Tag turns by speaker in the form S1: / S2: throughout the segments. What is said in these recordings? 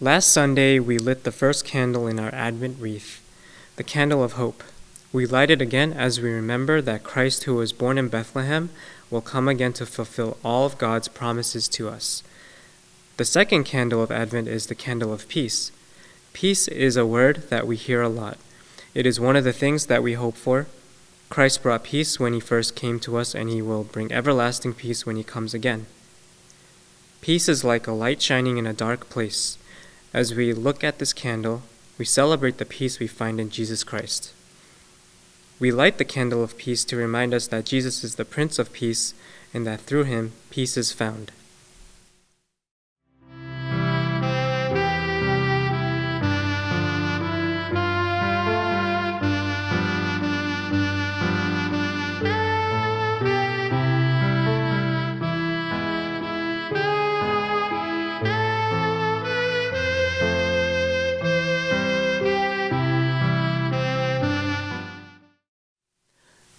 S1: Last Sunday, we lit the first candle in our Advent wreath, the candle of hope. We light it again as we remember that Christ, who was born in Bethlehem, will come again to fulfill all of God's promises to us. The second candle of Advent is the candle of peace. Peace is a word that we hear a lot. It is one of the things that we hope for. Christ brought peace when he first came to us, and he will bring everlasting peace when he comes again. Peace is like a light shining in a dark place. As we look at this candle, we celebrate the peace we find in Jesus Christ. We light the candle of peace to remind us that Jesus is the Prince of Peace and that through him, peace is found.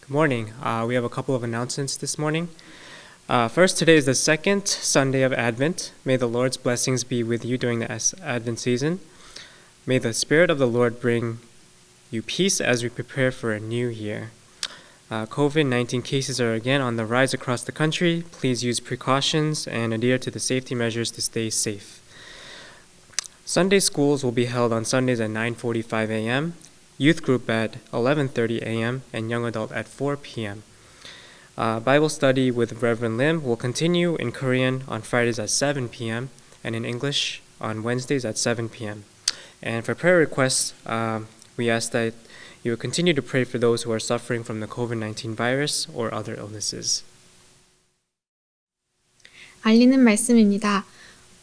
S1: Good morning. We have a couple of announcements this morning. First, today is the second Sunday of Advent. May the Lord's blessings be with you during the Advent season. May the Spirit of the Lord bring you peace as we prepare for a new year. COVID-19 cases are again on the rise across the country. Please use precautions and adhere to the safety measures to stay safe. Sunday schools will be held on Sundays at 9:45 a.m., youth group at 11:30 a.m., and young adult at 4 p.m. Bible study with Reverend Lim will continue in Korean on Fridays at 7 p.m. and in English on Wednesdays at 7 p.m. And for prayer requests, we ask that you will continue to pray for those who are suffering from the COVID-19 virus or other illnesses.
S2: 알리는 말씀입니다.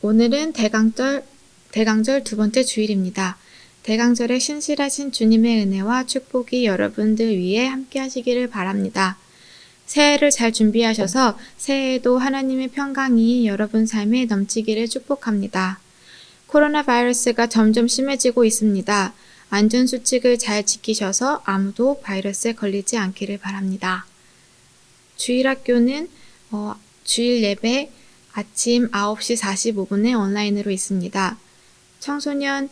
S2: 오늘은 대강절 두 번째 주일입니다. 대강절에 신실하신 주님의 은혜와 축복이 여러분들 위에 함께 하시기를 바랍니다. 새해를 잘 준비하셔서 새해에도 하나님의 평강이 여러분 삶에 넘치기를 축복합니다. 코로나 바이러스가 점점 심해지고 있습니다. 안전수칙을 잘 지키셔서 아무도 바이러스에 걸리지 않기를 바랍니다. 주일학교는 주일 예배 아침 9시 45분에 온라인으로 있습니다. 청소년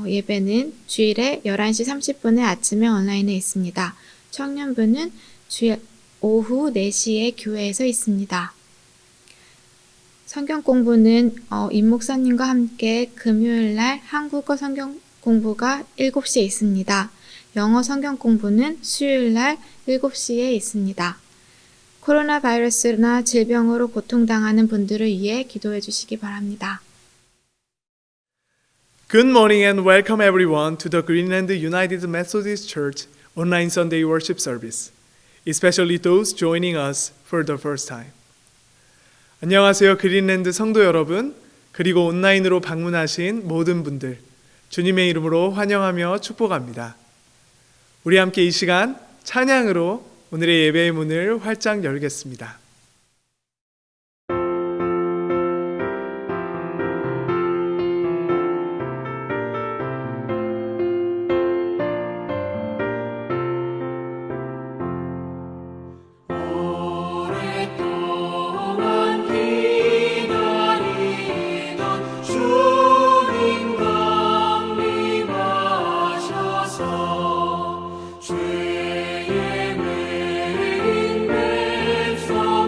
S2: 예배는 주일에 11시 30분에 아침에 온라인에 있습니다. 청년부는 주일 오후 4시에 교회에서 있습니다. 성경 공부는 임 목사님과 함께 금요일날 한국어 성경 공부가 7시에 있습니다. 영어 성경 공부는 수요일날 7시에 있습니다. 코로나 바이러스나 질병으로 고통당하는 분들을 위해 기도해 주시기 바랍니다.
S3: Good morning and welcome everyone to the Greenland United Methodist Church online Sunday worship service, especially those joining us for the first time. 안녕하세요, 그린랜드 성도 여러분, 그리고 온라인으로 방문하신 모든 분들, 주님의 이름으로 환영하며 축복합니다. 우리 함께 이 시간 찬양으로 오늘의 예배의 문을 활짝 열겠습니다.
S4: 죄의 메인 뱃속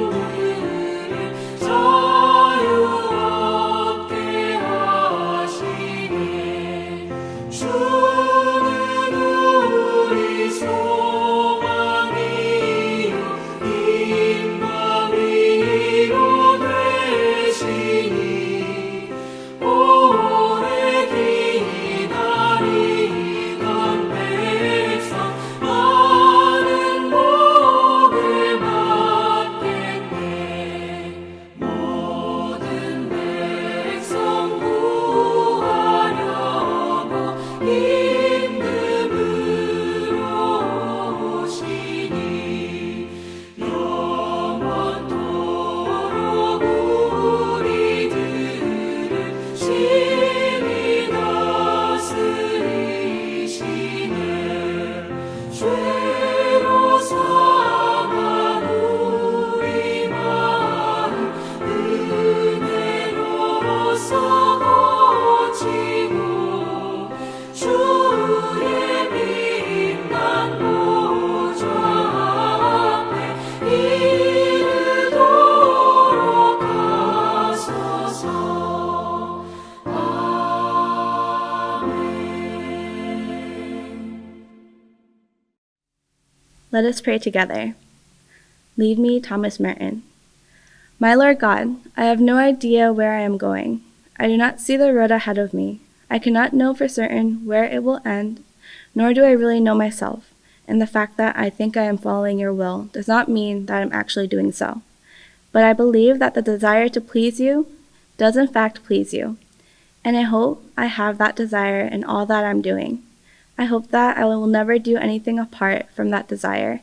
S4: Let us pray together. Lead me, Thomas Merton. My Lord God, I have no idea where I am going. I do not see the road ahead of me. I cannot know for certain where it will end, nor do I really know myself, and the fact that I think I am following your will does not mean that I'm actually doing so. But I believe that the desire to please you does in fact please you, and I hope I have that desire in all that I'm doing. I hope that I will never do anything apart from that desire,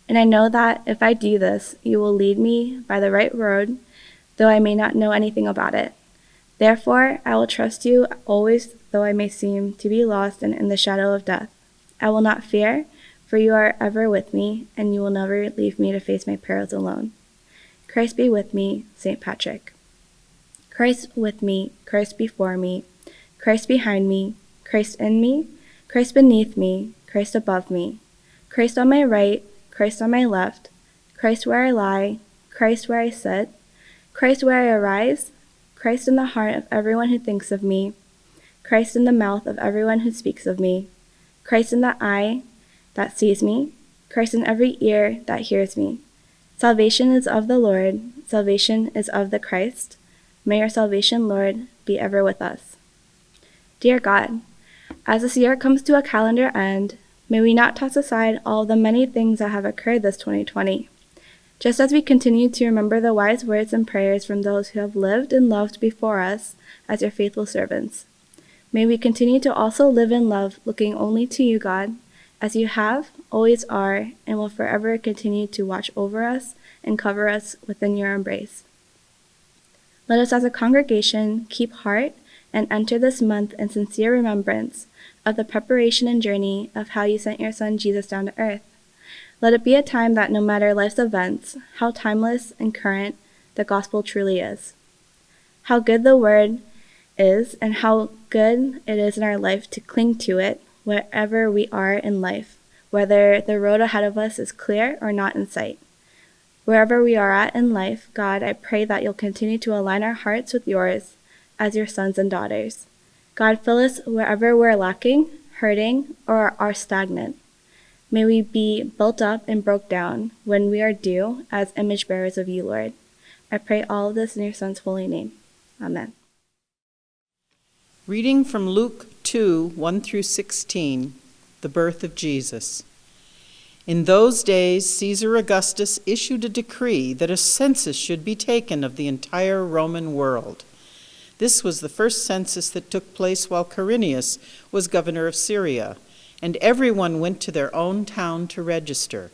S4: and I know that if I do this, you will lead me by the right road, though I may not know anything about it. Therefore, I will trust you always, though I may seem to be lost and in the shadow of death. I will not fear, for you are ever with me, and you will never leave me to face my perils alone. Christ be with me, St. Patrick. Christ with me, Christ before me, Christ behind me, Christ in me, Christ beneath me, Christ above me, Christ on my right, Christ on my left, Christ where I lie, Christ where I sit, Christ where I arise, Christ in the heart of everyone who thinks of me, Christ in the mouth of everyone who speaks of me, Christ in the eye that sees me, Christ in every ear that hears me. Salvation is of the Lord, salvation is of the Christ. May your salvation, Lord, be ever with us. Dear God, as this year comes to a calendar end, may we not toss aside all the many things that have occurred this 2020. Just as we continue to remember the wise words and prayers from those who have lived and loved before us as your faithful servants, may we continue to also live in love, looking only to you, God, as you have, always are, and will forever continue to watch over us and cover us within your embrace. Let us as a congregation keep heart and enter this month in sincere remembrance of the preparation and journey of how you sent your Son Jesus down to earth. Let it be a time that no matter life's events, how timeless and current the gospel truly is, how good the word is, and how good it is in our life to cling to it wherever we are in life, whether the road ahead of us is clear or not in sight. Wherever we are at in life, God, I pray that you'll continue to align our hearts with yours as your sons and daughters. God, fill us wherever we're lacking, hurting, or are stagnant. May we be built up and broke down when we are due as image bearers of you, Lord. I pray all of this in your Son's holy name. Amen.
S5: Reading from Luke 2, 1 through 16, the birth of Jesus. In those days, Caesar Augustus issued a decree that a census should be taken of the entire Roman world. This was the first census that took place while Quirinius was governor of Syria, and everyone went to their own town to register.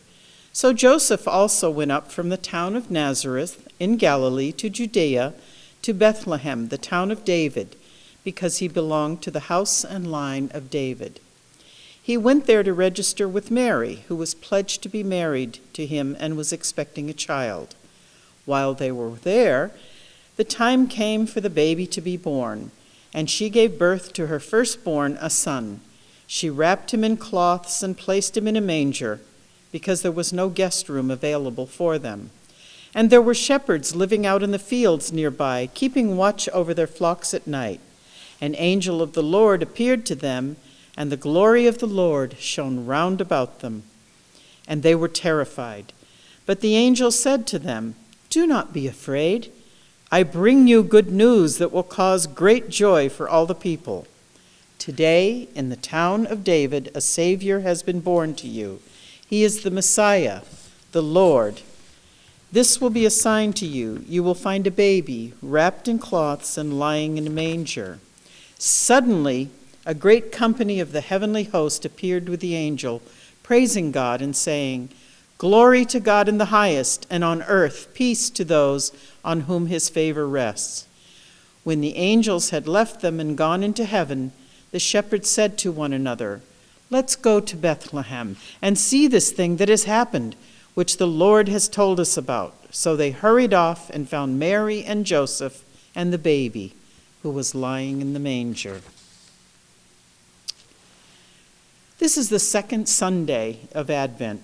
S5: So Joseph also went up from the town of Nazareth in Galilee to Judea, to Bethlehem, the town of David, because he belonged to the house and line of David. He went there to register with Mary, who was pledged to be married to him and was expecting a child. While they were there, the time came for the baby to be born, and she gave birth to her firstborn, a son. She wrapped him in cloths and placed him in a manger, because there was no guest room available for them. And there were shepherds living out in the fields nearby, keeping watch over their flocks at night. An angel of the Lord appeared to them, and the glory of the Lord shone round about them. And they were terrified. But the angel said to them, "Do not be afraid. I bring you good news that will cause great joy for all the people. Today, in the town of David, a Savior has been born to you. He is the Messiah, the Lord. This will be a sign to you. You will find a baby wrapped in cloths and lying in a manger." Suddenly, a great company of the heavenly host appeared with the angel, praising God and saying, "Glory to God in the highest, and on earth peace to those on whom his favor rests." When the angels had left them and gone into heaven, the shepherds said to one another, "Let's go to Bethlehem and see this thing that has happened, which the Lord has told us about." So they hurried off and found Mary and Joseph and the baby, who was lying in the manger. This is the second Sunday of Advent.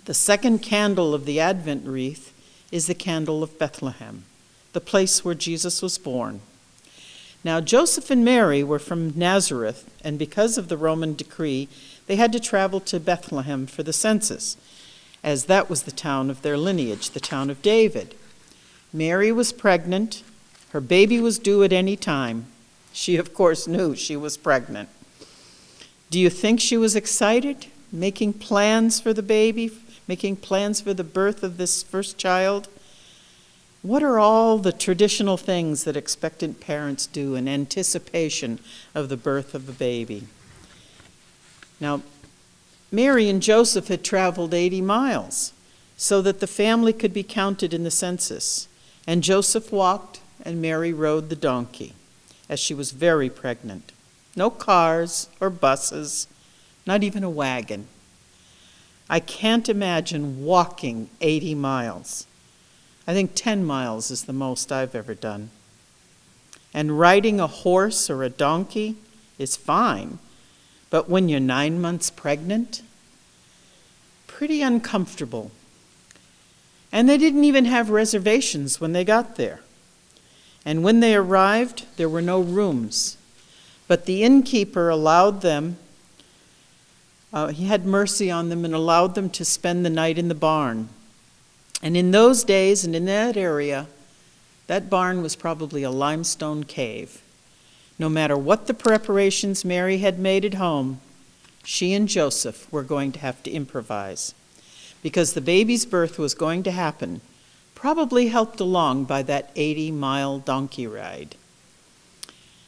S5: The second candle of the Advent wreath is the candle of Bethlehem, the place where Jesus was born. Now Joseph and Mary were from Nazareth, and because of the Roman decree, they had to travel to Bethlehem for the census, as that was the town of their lineage, the town of David. Mary was pregnant. Her baby was due at any time. She, of course, knew she was pregnant. Do you think she was excited, making plans for the baby, making plans for the birth of this first child? What are all the traditional things that expectant parents do in anticipation of the birth of a baby? Now, Mary and Joseph had traveled 80 miles so that the family could be counted in the census. And Joseph walked and Mary rode the donkey, as she was very pregnant. No cars or buses, not even a wagon. I can't imagine walking 80 miles. I think 10 miles is the most I've ever done. And riding a horse or a donkey is fine, but when you're 9 months pregnant, pretty uncomfortable. And they didn't even have reservations when they got there. And when they arrived, there were no rooms. But the innkeeper allowed them, he had mercy on them and allowed them to spend the night in the barn. And in those days and in that area, that barn was probably a limestone cave. No matter what the preparations Mary had made at home, she and Joseph were going to have to improvise, because the baby's birth was going to happen, probably helped along by that 80-mile donkey ride.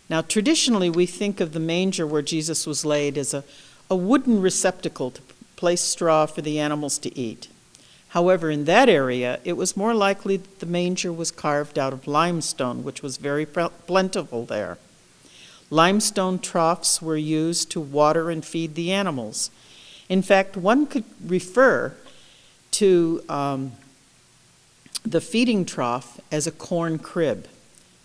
S5: Now, traditionally, we think of the manger where Jesus was laid as a wooden receptacle to place straw for the animals to eat. However, in that area, it was more likely that the manger was carved out of limestone, which was very plentiful there. Limestone troughs were used to water and feed the animals. In fact, one could refer to the feeding trough as a corn crib.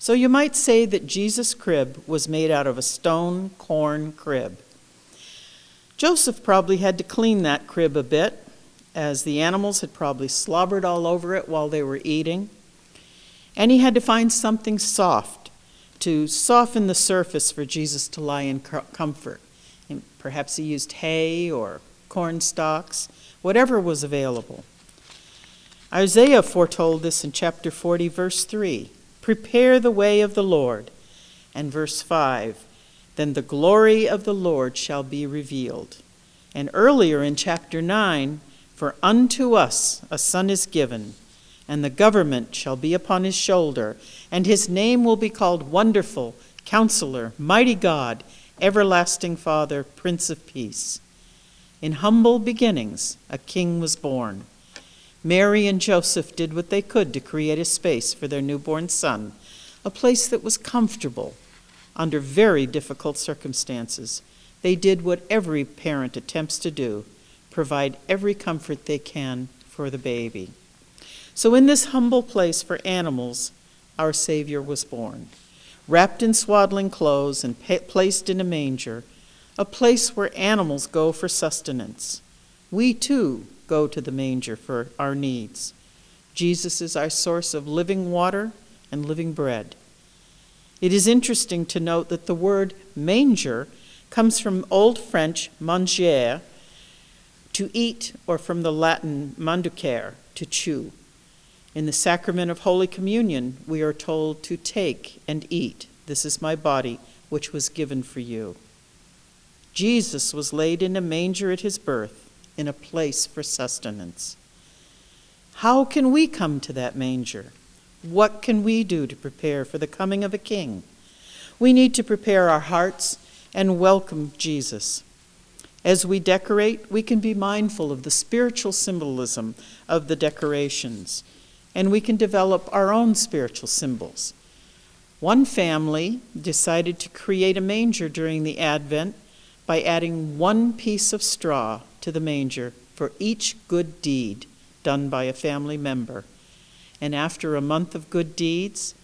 S5: So you might say that Jesus' crib was made out of a stone corn crib. Joseph probably had to clean that crib a bit, as the animals had probably slobbered all over it while they were eating. And he had to find something soft to soften the surface for Jesus to lie in comfort. And perhaps he used hay or corn stalks, whatever was available. Isaiah foretold this in chapter 40, verse 3. Prepare the way of the Lord. And verse 5, then the glory of the Lord shall be revealed. And earlier in chapter 9, for unto us a son is given, and the government shall be upon his shoulder, and his name will be called Wonderful, Counselor, Mighty God, Everlasting Father, Prince of Peace. In humble beginnings, a king was born. Mary and Joseph did what they could to create a space for their newborn son, a place that was comfortable under very difficult circumstances. They did what every parent attempts to do, provide every comfort they can for the baby. So in this humble place for animals, our Savior was born, wrapped in swaddling clothes and placed in a manger, a place where animals go for sustenance. We too go to the manger for our needs. Jesus is our source of living water and living bread. It is interesting to note that the word manger comes from Old French manger, to eat, or from the Latin manducere, to chew. In the sacrament of Holy Communion, we are told to take and eat. This is my body, which was given for you. Jesus was laid in a manger at his birth, in a place for sustenance. How can we come to that manger? What can we do to prepare for the coming of a king? We need to prepare our hearts and welcome Jesus. As we decorate, we can be mindful of the spiritual symbolism of the decorations, and we can develop our own spiritual symbols. One family decided to create a manger during the Advent by adding one piece of straw to the manger for each good deed done by a family member. And after a month of good deeds,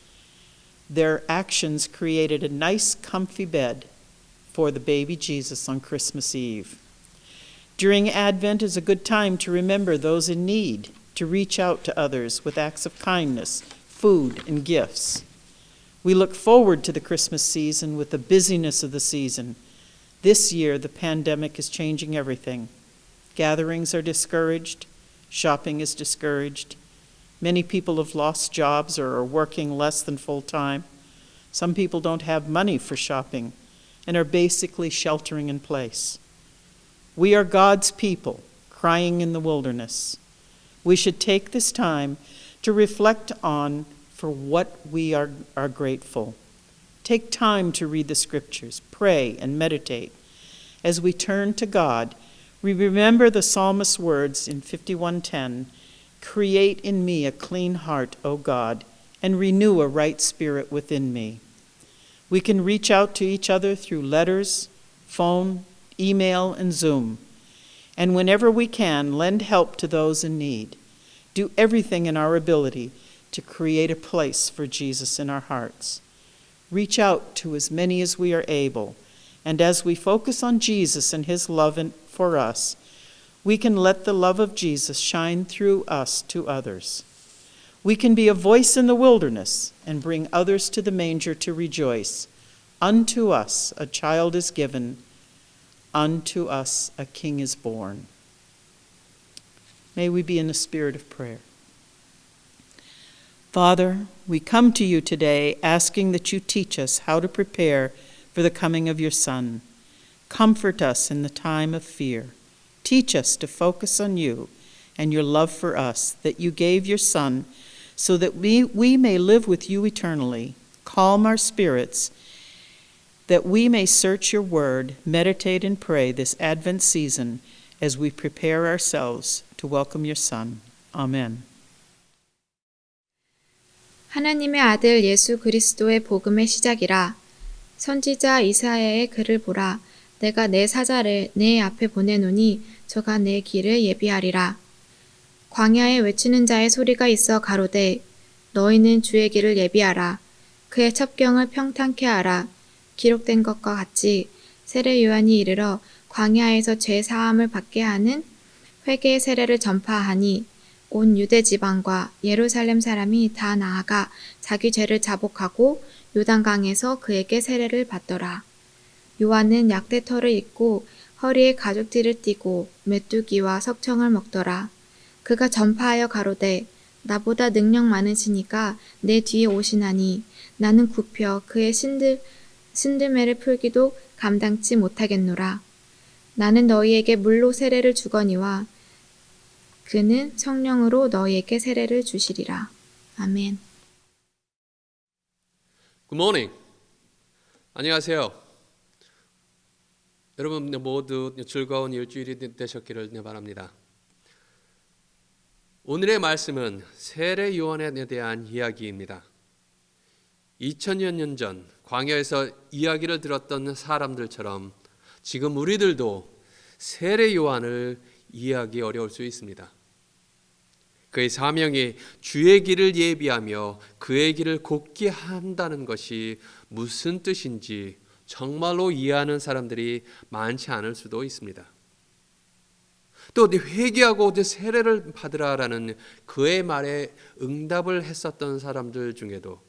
S5: their actions created a nice, comfy bed for the baby Jesus on Christmas Eve. During Advent is a good time to remember those in need, to reach out to others with acts of kindness, food, and gifts. We look forward to the Christmas season with the busyness of the season, This year, the pandemic is changing everything. Gatherings are discouraged. Shopping is discouraged. Many people have lost jobs or are working less than full time. Some people don't have money for shopping and are basically sheltering in place. We are God's people, crying in the wilderness. We should take this time to reflect on for what we are grateful. Take time to read the scriptures, pray, and meditate. As we turn to God, we remember the psalmist's words in 51:10, "Create in me a clean heart, O God, and renew a right spirit within me." We can reach out to each other through letters, phone, email, and Zoom. And whenever we can, lend help to those in need. Do everything in our ability to create a place for Jesus in our hearts. Reach out to as many as we are able. And as we focus on Jesus and his love for us, we can let the love of Jesus shine through us to others. We can be a voice in the wilderness and bring others to the manger to rejoice. Unto us a child is given, unto us a king is born. May we be in a spirit of prayer. Father, we come to you today asking that you teach us how to prepare for the coming of your Son. Comfort us in the time of fear. Teach us to focus on you and your love for us, that you gave your Son so that we may live with you eternally. Calm our spirits, that we may search your word, meditate and pray this Advent season as we prepare ourselves to welcome your Son. Amen.
S2: 하나님의 아들 예수 그리스도의 복음의 시작이라. 선지자 이사야의 글을 보라. 내가 내 사자를 내 앞에 보내노니 저가 내 길을 예비하리라. 광야에 외치는 자의 소리가 있어 가로되 너희는 주의 길을 예비하라. 그의 첩경을 평탄케 하라. 기록된 것과 같이 세례 요한이 이르러 광야에서 죄 사함을 받게 하는 회개의 세례를 전파하니 온 유대 지방과 예루살렘 사람이 다 나아가 자기 죄를 자복하고 요단강에서 그에게 세례를 받더라. 요한은 약대털을 입고 허리에 가죽띠를 띠고 메뚜기와 석청을 먹더라. 그가 전파하여 가로되 나보다 능력 많으시니까 내 뒤에 오시나니 나는 굽혀 그의 신들매를 풀기도 감당치 못하겠노라. 나는 너희에게 물로 세례를 주거니와 그는 성령으로 너희에게 세례를 주시리라. 아멘.
S6: Good morning. 안녕하세요. 여러분 모두 즐거운 일주일이 되셨기를 바랍니다. 오늘의 말씀은 세례 요한에 대한 이야기입니다. 2000년 전 광야에서 이야기를 들었던 사람들처럼 지금 우리들도 세례 요한을 이해하기 어려울 수 있습니다. 그의 사명이 주의 길을 예비하며 그의 길을 곱게 한다는 것이 무슨 뜻인지 정말로 이해하는 사람들이 많지 않을 수도 있습니다. 또 회개하고 세례를 받으라라는 그의 말에 응답을 했었던 사람들 중에도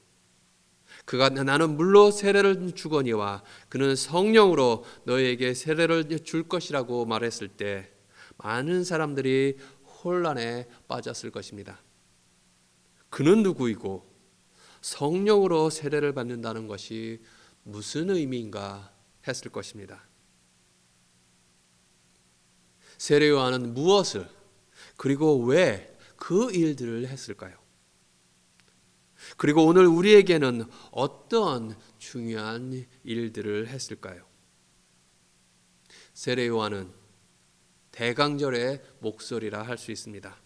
S6: 그가 나는 물로 세례를 주거니와 그는 성령으로 너희에게 세례를 줄 것이라고 말했을 때 많은 사람들이 혼란에 빠졌을 것입니다. 그는 누구이고 성령으로 세례를 받는다는 것이 무슨 의미인가 했을 것입니다. 세례 요한은 무엇을 그리고 왜 그 일들을 했을까요? 그리고 오늘 우리에게는 어떤 중요한 일들을 했을까요? 세례 요한은 대강절의 목소리라 할 수 있습니다.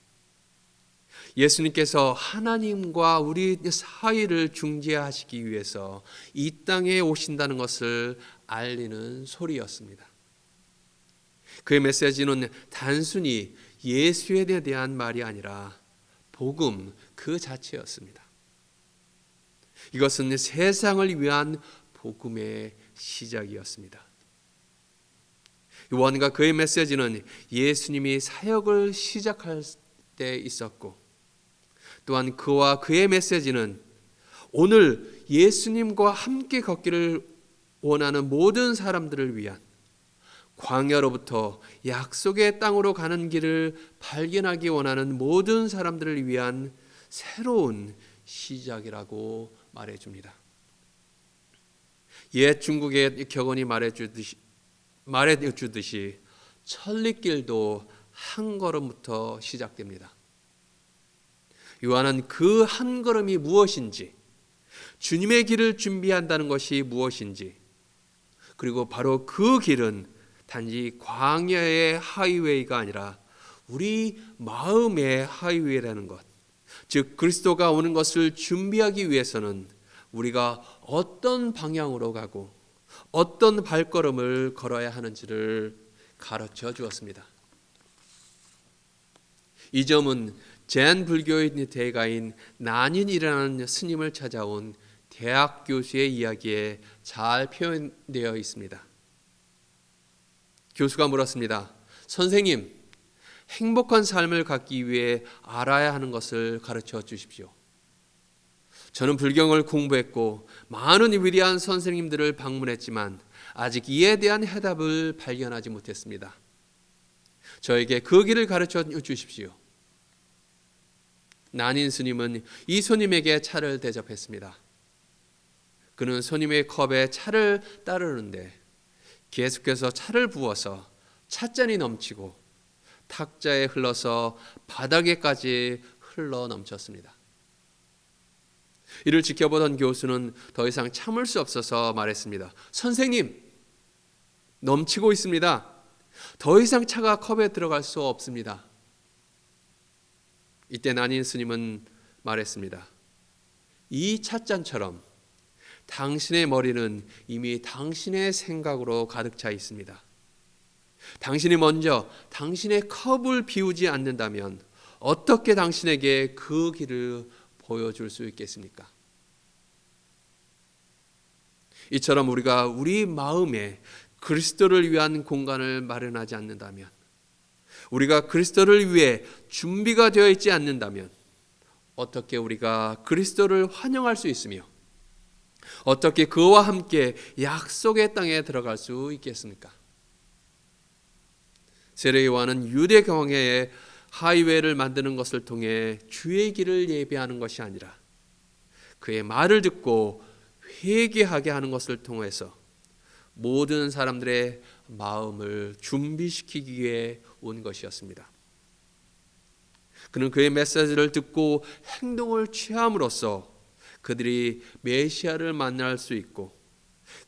S6: 예수님께서 하나님과 우리 사이를 중재하시기 위해서 이 땅에 오신다는 것을 알리는 소리였습니다. 그의 메시지는 단순히 예수에 대한 말이 아니라 복음 그 자체였습니다. 이것은 세상을 위한 복음의 시작이었습니다. 요한과 그의 메시지는 예수님이 사역을 시작할 때 있었고 또한 그와 그의 메시지는 오늘 예수님과 함께 걷기를 원하는 모든 사람들을 위한 광야로부터 약속의 땅으로 가는 길을 발견하기 원하는 모든 사람들을 위한 새로운 시작이라고 말해줍니다. 옛 중국의 격언이 말해주듯이 천리길도 한 걸음부터 시작됩니다. 요한은 그 한 걸음이 무엇인지, 주님의 길을 준비한다는 것이 무엇인지, 그리고 바로 그 길은 단지 광야의 하이웨이가 아니라 우리 마음의 하이웨이라는 것, 즉 그리스도가 오는 것을 준비하기 위해서는 우리가 어떤 방향으로 가고 어떤 발걸음을 걸어야 하는지를 가르쳐 주었습니다. 이 점은 젠 불교의 대가인 난인이라는 스님을 찾아온 대학 교수의 이야기에 잘 표현되어 있습니다. 교수가 물었습니다. 선생님, 행복한 삶을 갖기 위해 알아야 하는 것을 가르쳐 주십시오. 저는 불경을 공부했고 많은 위대한 선생님들을 방문했지만 아직 이에 대한 해답을 발견하지 못했습니다. 저에게 그 길을 가르쳐 주십시오. 난인 스님은 이 손님에게 차를 대접했습니다. 그는 손님의 컵에 차를 따르는데 계속해서 차를 부어서 찻잔이 넘치고 탁자에 흘러서 바닥에까지 흘러 넘쳤습니다. 이를 지켜보던 교수는 더 이상 참을 수 없어서 말했습니다. 선생님, 넘치고 있습니다. 더 이상 차가 컵에 들어갈 수 없습니다. 이때 난인 스님은 말했습니다. 이 찻잔처럼 당신의 머리는 이미 당신의 생각으로 가득 차 있습니다. 당신이 먼저 당신의 컵을 비우지 않는다면 어떻게 당신에게 그 길을 보여줄 수 있겠습니까? 이처럼 우리가 우리 마음에 그리스도를 위한 공간을 마련하지 않는다면, 우리가 그리스도를 위해 준비가 되어 있지 않는다면 어떻게 우리가 그리스도를 환영할 수 있으며 어떻게 그와 함께 약속의 땅에 들어갈 수 있겠습니까? 세례 요한은 유대 광야에 하이웨이를 만드는 것을 통해 주의 길을 예비하는 것이 아니라 그의 말을 듣고 회개하게 하는 것을 통해서 모든 사람들의 마음을 준비시키기 위해 온 것이었습니다. 그는 그의 메시지를 듣고 행동을 취함으로써 그들이 메시아를 만날 수 있고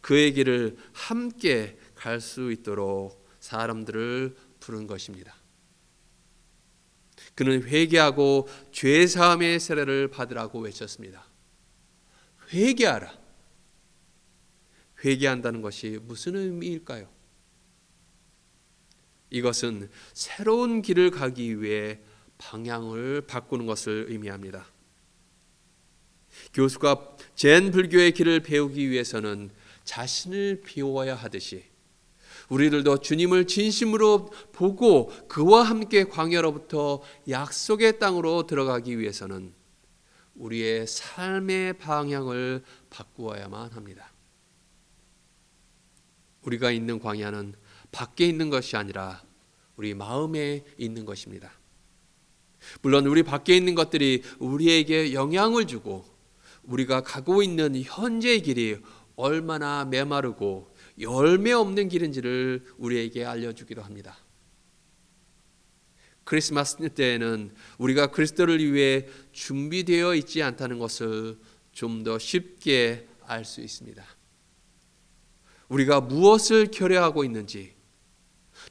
S6: 그의 길을 함께 갈 수 있도록 사람들을 부른 것입니다. 그는 회개하고 죄사함의 세례를 받으라고 외쳤습니다. 회개하라. 회개한다는 것이 무슨 의미일까요? 이것은 새로운 길을 가기 위해 방향을 바꾸는 것을 의미합니다. 교수가 젠 불교의 길을 배우기 위해서는 자신을 비워야 하듯이 우리들도 주님을 진심으로 보고 그와 함께 광야로부터 약속의 땅으로 들어가기 위해서는 우리의 삶의 방향을 바꾸어야만 합니다. 우리가 있는 광야는 밖에 있는 것이 아니라 우리 마음에 있는 것입니다. 물론 우리 밖에 있는 것들이 우리에게 영향을 주고 우리가 가고 있는 현재의 길이 얼마나 메마르고 열매 없는 길인지를 우리에게 알려주기도 합니다. 크리스마스 때에는 우리가 그리스도를 위해 준비되어 있지 않다는 것을 좀 더 쉽게 알 수 있습니다. 우리가 무엇을 결여하고 있는지,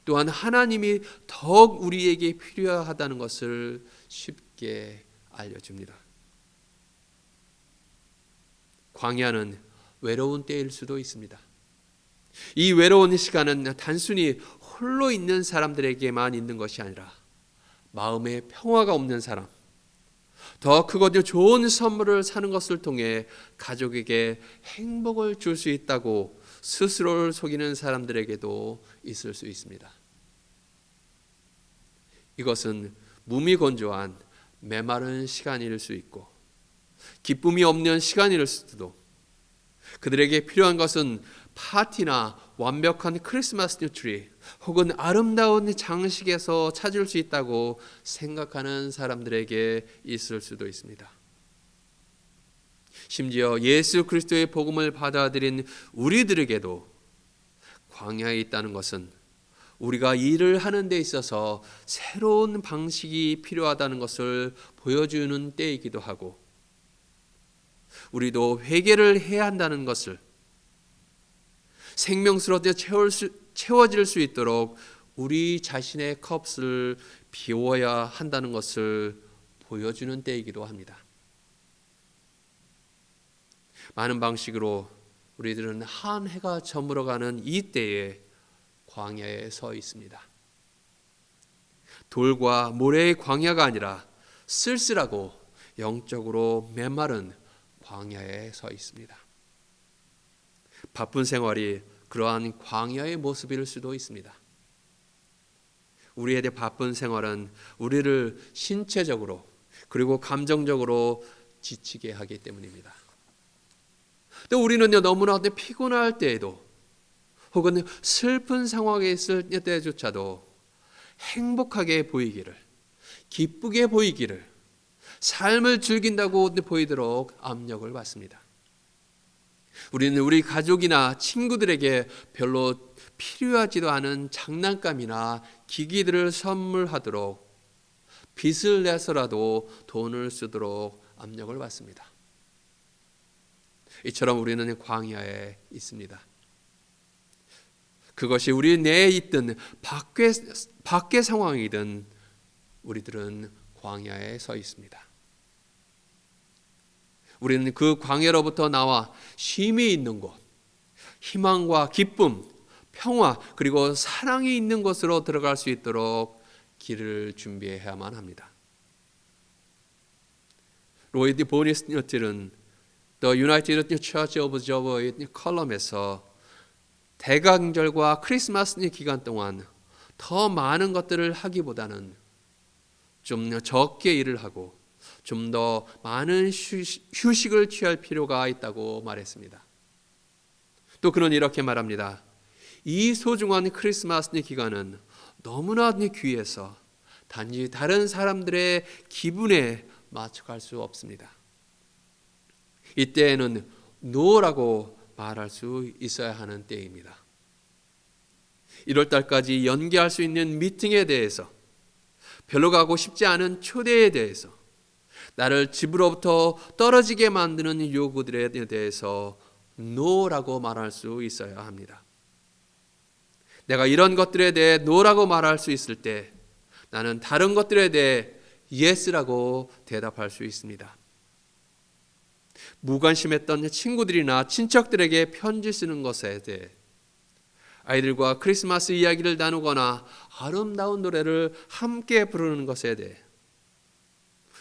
S6: 또한 하나님이 더욱 우리에게 필요하다는 것을 쉽게 알려줍니다. 광야는 외로운 때일 수도 있습니다. 이 외로운 시간은 단순히 홀로 있는 사람들에게만 있는 것이 아니라 마음에 평화가 없는 사람, 더 크고 좋은 선물을 사는 것을 통해 가족에게 행복을 줄 수 있다고 스스로를 속이는 사람들에게도 있을 수 있습니다. 이것은 무미건조한 메마른 시간일 수 있고 기쁨이 없는 시간일 수도, 그들에게 필요한 것은 파티나 완벽한 크리스마스 트리 혹은 아름다운 장식에서 찾을 수 있다고 생각하는 사람들에게 있을 수도 있습니다. 심지어 예수 그리스도의 복음을 받아들인 우리들에게도 광야에 있다는 것은 우리가 일을 하는 데 있어서 새로운 방식이 필요하다는 것을 보여주는 때이기도 하고, 우리도 회개를 해야 한다는 것을, 생명스럽게 채워질 수 있도록 우리 자신의 컵을 비워야 한다는 것을 보여주는 때이기도 합니다. 많은 방식으로 우리들은 한 해가 저물어가는 이 때에 광야에 서 있습니다. 돌과 모래의 광야가 아니라 쓸쓸하고 영적으로 메마른 광야에 서 있습니다. 바쁜 생활이 그러한 광야의 모습일 수도 있습니다. 우리의 바쁜 생활은 우리를 신체적으로 그리고 감정적으로 지치게 하기 때문입니다. 또 우리는 너무나 피곤할 때에도 혹은 슬픈 상황에 있을 때조차도 행복하게 보이기를, 기쁘게 보이기를, 삶을 즐긴다고 보이도록 압력을 받습니다. 우리는 우리 가족이나 친구들에게 별로 필요하지도 않은 장난감이나 기기들을 선물하도록 빚을 내서라도 돈을 쓰도록 압력을 받습니다. 이처럼 우리는 광야에 있습니다. 그것이 우리 내에 있든 밖의 상황이든 우리들은 광야에 서 있습니다. 우리는 그 광야로부터 나와 쉼이 있는 곳, 희망과 기쁨, 평화 그리고 사랑이 있는 곳으로 들어갈 수 있도록 길을 준비해야만 합니다. 로이드 보니스til은 The United Church of Joy 컬럼에서 대강절과 크리스마스 기간 동안 더 많은 것들을 하기보다는 좀 적게 일을 하고 좀 더 많은 휴식을 취할 필요가 있다고 말했습니다. 또 그는 이렇게 말합니다. 이 소중한 크리스마스 기간은 너무나 귀해서 단지 다른 사람들의 기분에 맞춰갈 수 없습니다. 이때에는 no라고 말할 수 있어야 하는 때입니다. 1월 달까지 연기할 수 있는 미팅에 대해서, 별로 가고 싶지 않은 초대에 대해서, 나를 집으로부터 떨어지게 만드는 요구들에 대해서 no라고 말할 수 있어야 합니다. 내가 이런 것들에 대해 no라고 말할 수 있을 때 나는 다른 것들에 대해 yes라고 대답할 수 있습니다. 무관심했던 친구들이나 친척들에게 편지 쓰는 것에 대해, 아이들과 크리스마스 이야기를 나누거나 아름다운 노래를 함께 부르는 것에 대해,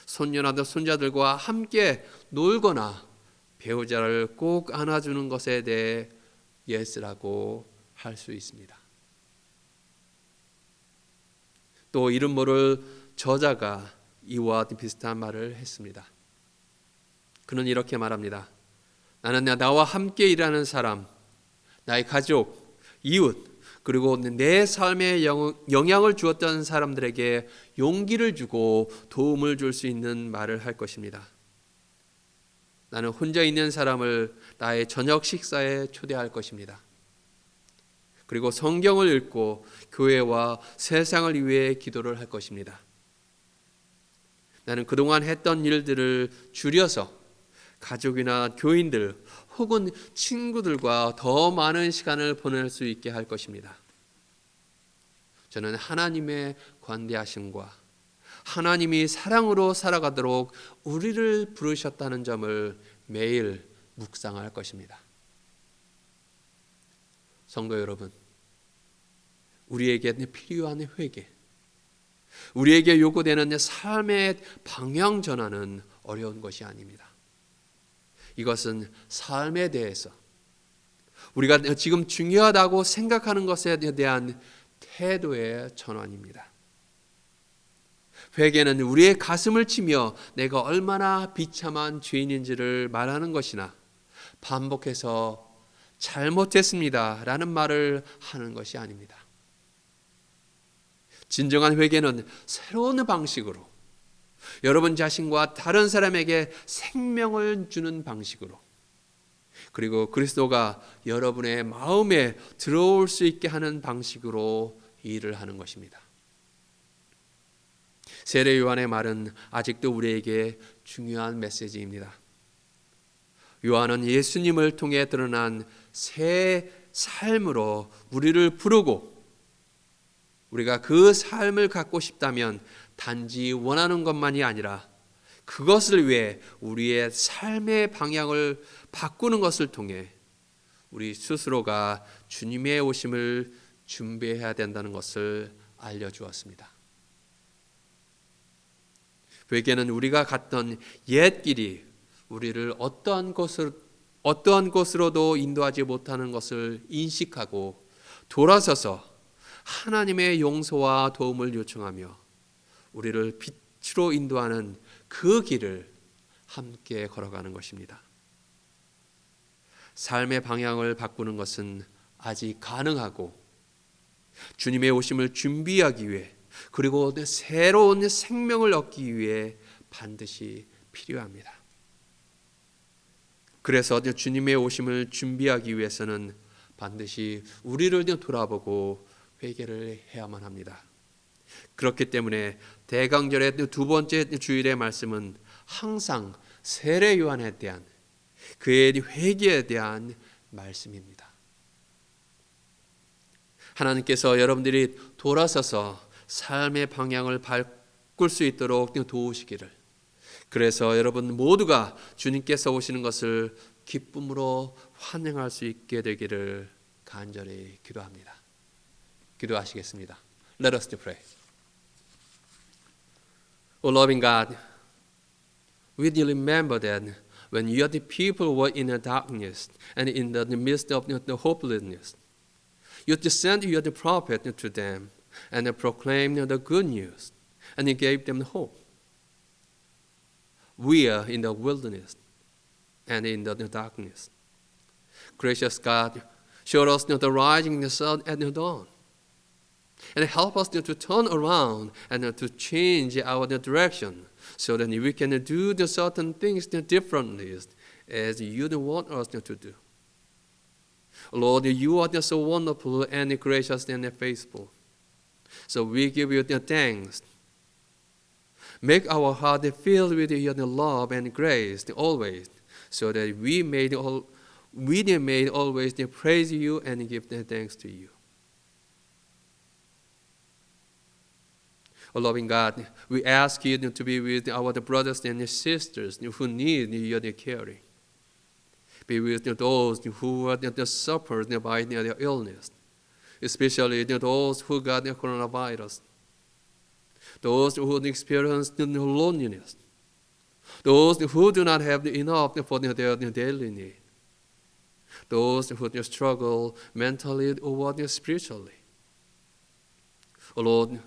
S6: 손녀나 손자들과 함께 놀거나 배우자를 꼭 안아주는 것에 대해 yes라고 할 수 있습니다. 또 이름 모를 저자가 이와 비슷한 말을 했습니다. 그는 이렇게 말합니다. 나는 나와 함께 일하는 사람, 나의 가족, 이웃, 그리고 내 삶에 영향을 주었던 사람들에게 용기를 주고 도움을 줄 수 있는 말을 할 것입니다. 나는 혼자 있는 사람을 나의 저녁 식사에 초대할 것입니다. 그리고 성경을 읽고 교회와 세상을 위해 기도를 할 것입니다. 나는 그동안 했던 일들을 줄여서 가족이나 교인들 혹은 친구들과 더 많은 시간을 보낼 수 있게 할 것입니다. 저는 하나님의 관대하심과 하나님이 사랑으로 살아가도록 우리를 부르셨다는 점을 매일 묵상할 것입니다. 성도 여러분, 우리에게 필요한 회개, 우리에게 요구되는 삶의 방향 전환은 어려운 것이 아닙니다. 이것은 삶에 대해서 우리가 지금 중요하다고 생각하는 것에 대한 태도의 전환입니다. 회개는 우리의 가슴을 치며 내가 얼마나 비참한 죄인인지를 말하는 것이나 반복해서 잘못했습니다 라는 말을 하는 것이 아닙니다. 진정한 회개는 새로운 방식으로 여러분 자신과 다른 사람에게 생명을 주는 방식으로 그리고 그리스도가 여러분의 마음에 들어올 수 있게 하는 방식으로 일을 하는 것입니다. 세례 요한의 말은 아직도 우리에게 중요한 메시지입니다. 요한은 예수님을 통해 드러난 새 삶으로 우리를 부르고 우리가 그 삶을 갖고 싶다면 단지 원하는 것만이 아니라 그것을 위해 우리의 삶의 방향을 바꾸는 것을 통해 우리 스스로가 주님의 오심을 준비해야 된다는 것을 알려주었습니다. 회개는 우리가 갔던 옛 길이 우리를 어떠한 곳으로도 인도하지 못하는 것을 인식하고 돌아서서 하나님의 용서와 도움을 요청하며 우리를 빛으로 인도하는 그 길을 함께 걸어가는 것입니다. 삶의 방향을 바꾸는 것은 아직 가능하고 주님의 오심을 준비하기 위해 그리고 새로운 생명을 얻기 위해 반드시 필요합니다. 그래서 주님의 오심을 준비하기 위해서는 반드시 우리를 돌아보고 회개를 해야만 합니다. 그렇기 때문에 대강절의 두 번째 주일의 말씀은 항상 세례 요한에 대한 그의 회개에 대한 말씀입니다. 하나님께서 여러분들이 돌아서서 삶의 방향을 바꿀 수 있도록 도우시기를, 그래서 여러분 모두가 주님께서 오시는 것을 기쁨으로 환영할 수 있게 되기를 간절히 기도합니다. 기도하시겠습니다. Let us pray. O loving God, we remember that when your people were in the darkness and in the midst of the hopelessness, you sent your prophet to them and proclaimed the good news and gave them hope. We are in the wilderness and in the darkness. Gracious God, show us the rising sun at the dawn, and help us to turn around and to change our direction so that we can do the certain things differently as you want us to do. Lord, you are so wonderful and gracious and faithful. So we give you the thanks. Make our heart filled with your love and grace always, so that we may always praise you and give the thanks to you. O loving God, we ask you to be with our brothers and sisters who need your caring. Be with those who are suffered by their illness, especially those who got the coronavirus, those who experience loneliness, those who do not have enough for their daily need, those who struggle mentally or spiritually. O Lord,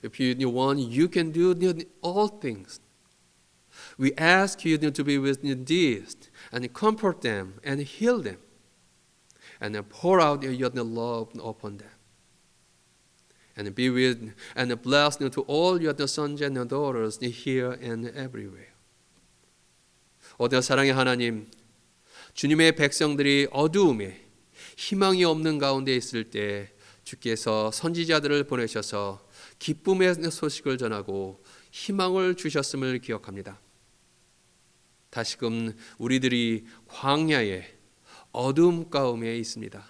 S6: if you want, you can do all things. We ask you to be with these and comfort them and heal them and pour out your love upon them. And be with and bless to all your sons and daughters here and everywhere. 오늘 사랑의 하나님, 주님의 백성들이 어두움에 희망이 없는 가운데 있을 때 주께서 선지자들을 보내셔서 기쁨의 소식을 전하고 희망을 주셨음을 기억합니다. 다시금 우리들이 광야에 어둠 가운데 있습니다.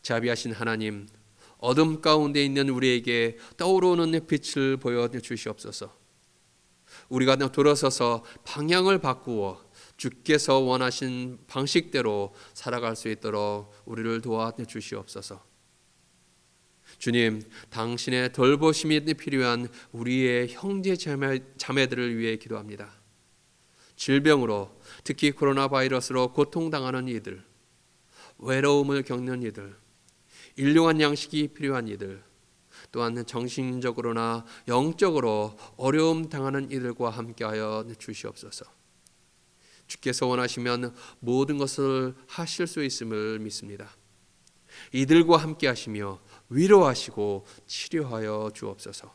S6: 자비하신 하나님, 어둠 가운데 있는 우리에게 떠오르는 빛을 보여주시옵소서. 우리가 돌아서서 방향을 바꾸어 주께서 원하신 방식대로 살아갈 수 있도록 우리를 도와주시옵소서. 주님, 당신의 돌보심이 필요한 우리의 형제 자매들을 위해 기도합니다. 질병으로, 특히 코로나 바이러스로 고통당하는 이들, 외로움을 겪는 이들, 일용한 양식이 필요한 이들, 또한 정신적으로나 영적으로 어려움 당하는 이들과 함께하여 주시옵소서. 주께서 원하시면 모든 것을 하실 수 있음을 믿습니다. 이들과 함께 하시며 위로하시고 치료하여 주옵소서.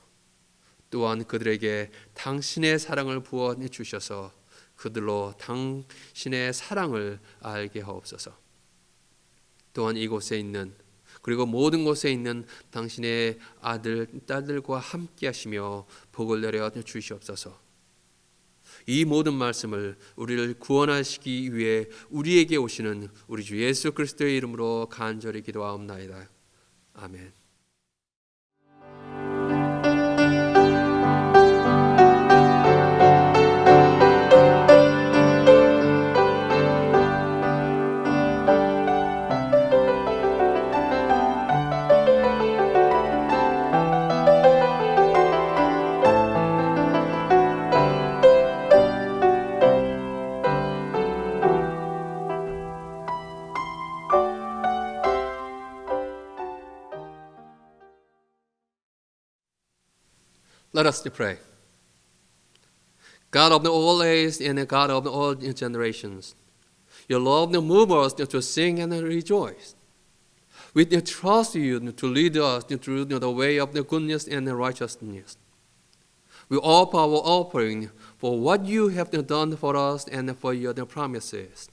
S6: 또한 그들에게 당신의 사랑을 부어 주셔서 그들로 당신의 사랑을 알게 하옵소서. 또한 이곳에 있는 그리고 모든 곳에 있는 당신의 아들, 딸들과 함께 하시며 복을 내려 주시옵소서. 이 모든 말씀을 우리를 구원하시기 위해 우리에게 오시는 우리 주 예수 그리스도의 이름으로 간절히 기도하옵나이다. 아멘. Let us pray. God of the old age and the God of the all generations, your love moves us to sing and rejoice. We trust you to lead us through the way of the goodness and the righteousness. We offer our offering for what you have done for us and for your promises.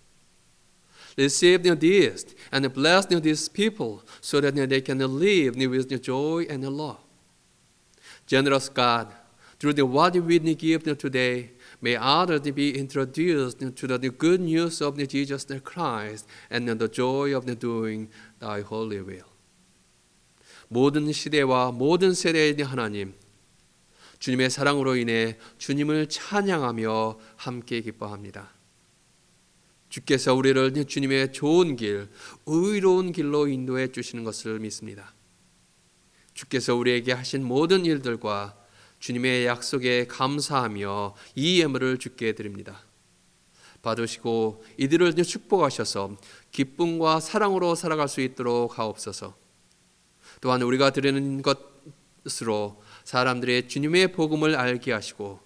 S6: Receive this and bless these people so that they can live with joy and love. Generous God, through what we give today, may others be introduced to the good news of Jesus Christ and the joy of doing thy holy will. 모든 시대와 모든 세대의 하나님, 주님의 사랑으로 인해 주님을 찬양하며 함께 기뻐합니다. 주께서 우리를 주님의 좋은 길, 의로운 길로 인도해 주시는 것을 믿습니다. 주께서 우리에게 하신 모든 일들과 주님의 약속에 감사하며 이 예물을 주께 드립니다. 받으시고 이들을 축복하셔서 기쁨과 사랑으로 살아갈 수 있도록 하옵소서. 또한 우리가 드리는 것으로 사람들의 주님의 복음을 알게 하시고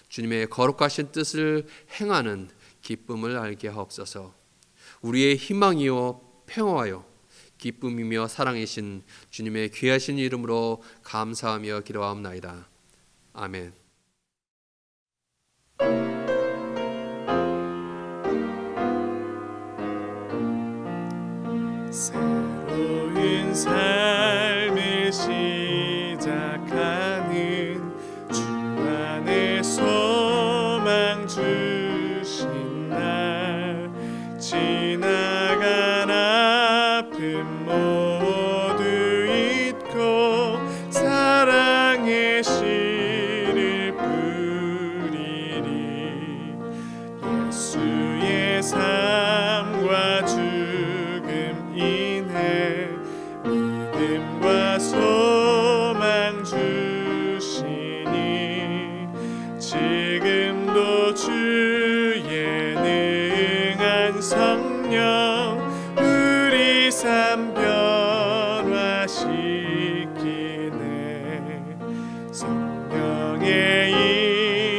S6: 주님의 거룩하신 뜻을 행하는 기쁨을 알게 하옵소서. 우리의 희망이요 평화요 기쁨이며 사랑이신 주님의 귀하신 이름으로 감사하며 기도하옵나이다. 아멘.
S3: 새로운 삶을 시작하는 주 안에 소망 주신 날 지나간 아픔 모두 잊고 사랑의 씨를 뿌리리. 예수의 삶과 죽음 인해 믿음과 소망 주시니 지금도 주의 능한 성령 우리 삶 변화시키네. 성령의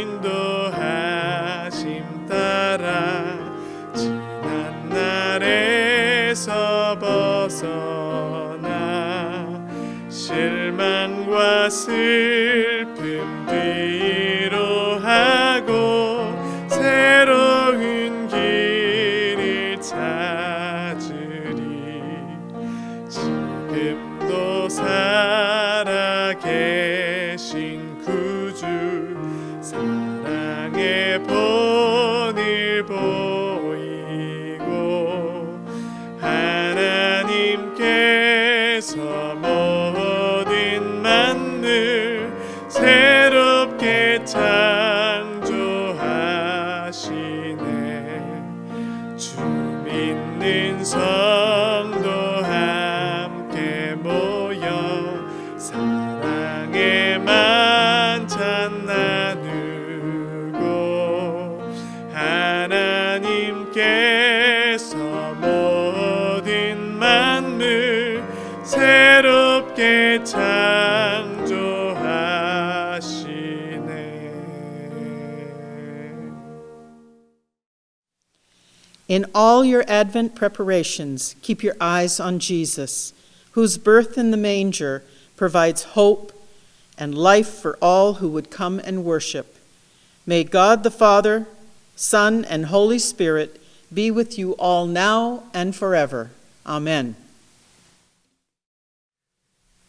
S3: 인도하심 따라 지난 날에서 벗어나 실망과 슬픔 위로하고 새로운 길을 찾으리. 지금도 살아계신 구주 사랑의 본을 보이고 하나님께서 모든 만물 새롭게 창조하시네. 주 믿는 성도 함께 모여 사랑의 만찬 나누고 하나님께서 모든 만물 새롭게 창조하시네.
S5: all your Advent preparations, keep your eyes on Jesus, whose birth in the manger provides hope and life for all who would come and worship. May God the Father, Son, and Holy Spirit be with you all now and forever. Amen.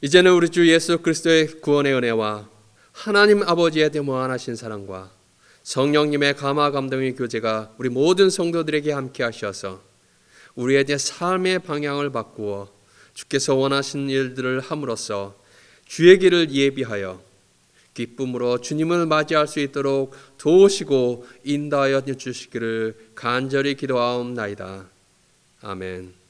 S6: 이제는 우리 주 예수 그리스도의 구원의 은혜와 하나님 아버지의 무한하신 사랑과 성령님의 감화 감동의 교제가 우리 모든 성도들에게 함께 하셔서 우리의 삶의 방향을 바꾸어 주께서 원하신 일들을 함으로써 주의 길을 예비하여 기쁨으로 주님을 맞이할 수 있도록 도우시고 인도하여 주시기를 간절히 기도하옵나이다. 아멘.